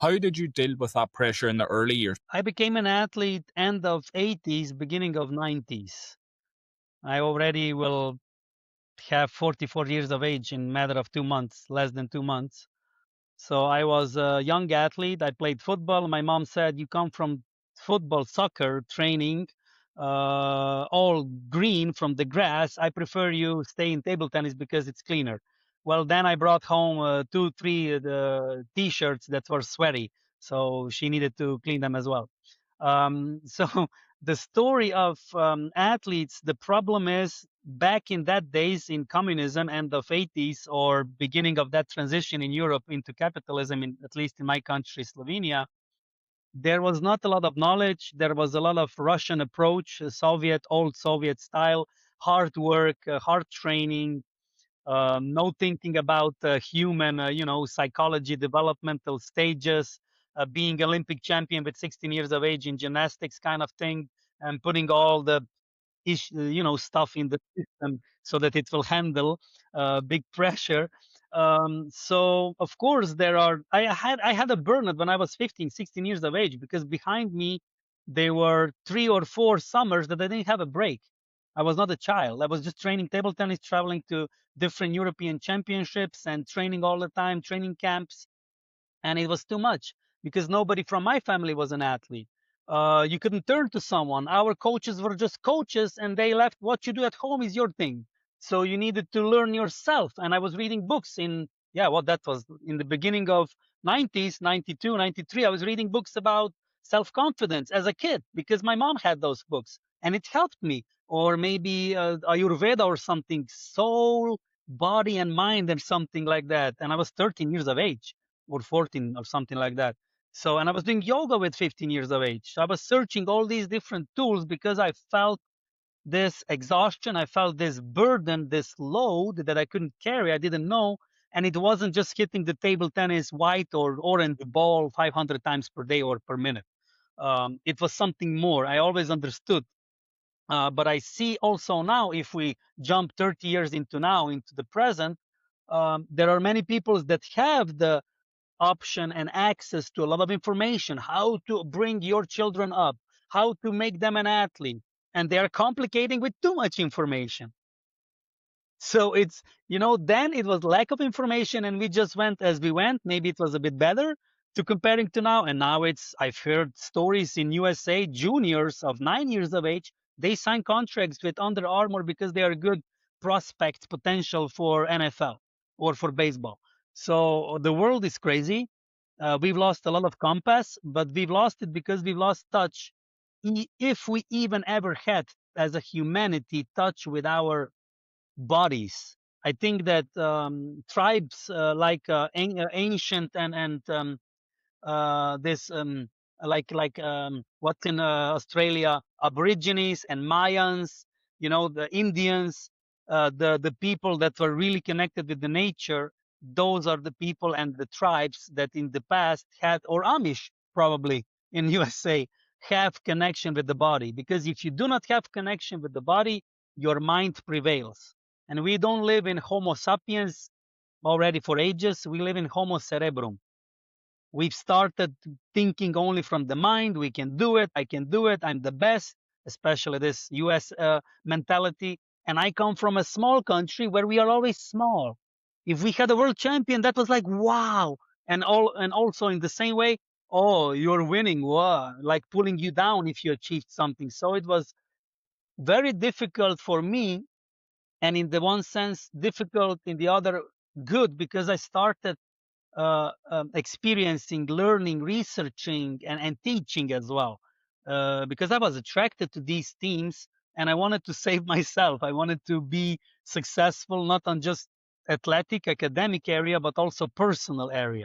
How did you deal with that pressure in the early years? I became an athlete end of 80s, beginning of 90s. I already will have 44 years of age in matter of 2 months, less than 2 months. So I was a young athlete. I played football. My mom said, "You come from football, soccer training, all green from the grass. I prefer you stay in table tennis because it's cleaner." Well, then I brought home two, three t-shirts that were sweaty, so she needed to clean them as well. So the story of athletes, the problem is back in that days in communism, end of 80s or beginning of that transition in Europe into capitalism, at least in my country, Slovenia, there was not a lot of knowledge. There was a lot of Russian approach, Soviet, old Soviet style, hard work, hard training, no thinking about human, psychology, developmental stages, being Olympic champion with 16 years of age in gymnastics kind of thing, and putting all the stuff in the system so that it will handle big pressure. So of course there are. I had a burnout when I was 15, 16 years of age because behind me there were 3 or 4 summers that I didn't have a break. I was not a child. I was just training table tennis, traveling to different European championships and training all the time, training camps, and it was too much because nobody from my family was an athlete. You couldn't turn to someone. Our coaches were just coaches, and they left. What you do at home is your thing. So you needed to learn yourself. And I was reading books in that was in the beginning of 90s, 92, 93. I was reading books about self confidence as a kid because my mom had those books, and it helped me. Or maybe Ayurveda or something, soul, body, and mind, and something like that. And I was 13 years of age or 14 or something like that. So, and I was doing yoga with 15 years of age. So I was searching all these different tools because I felt this exhaustion. I felt this burden, this load that I couldn't carry. I didn't know. And it wasn't just hitting the table tennis white or orange ball 500 times per day or per minute. It was something more. I always understood. But I see also now, if we jump 30 years into now, into the present, there are many people that have the option and access to a lot of information, how to bring your children up, how to make them an athlete, and they are complicating with too much information. So then it was lack of information and we just went as we went. Maybe it was a bit better to comparing to now. And now I've heard stories in USA, juniors of 9 years of age, they sign contracts with Under Armour because they are good prospects potential for NFL or for baseball. So the world is crazy. We've lost a lot of compass, but we've lost it because we've lost touch. If we even ever had, as a humanity, touch with our bodies. I think that tribes like ancient and this what's in Australia, Aborigines and Mayans, the Indians, the people that were really connected with the nature. Those are the people and the tribes that in the past had, or Amish probably in USA, have connection with the body. Because if you do not have connection with the body, your mind prevails. And we don't live in Homo sapiens already for ages. We live in Homo cerebrum. We've started thinking only from the mind. We can do it. I can do it. I'm the best, especially this US mentality. And I come from a small country where we are always small. If we had a world champion, that was like, wow. And also in the same way, oh, you're winning. Wow. Like pulling you down if you achieved something. So it was very difficult for me, and in the one sense difficult, in the other good, because I started experiencing, learning, researching, and teaching as well, because I was attracted to these teams and I wanted to save myself. I wanted to be successful not on just athletic academic area but also personal area.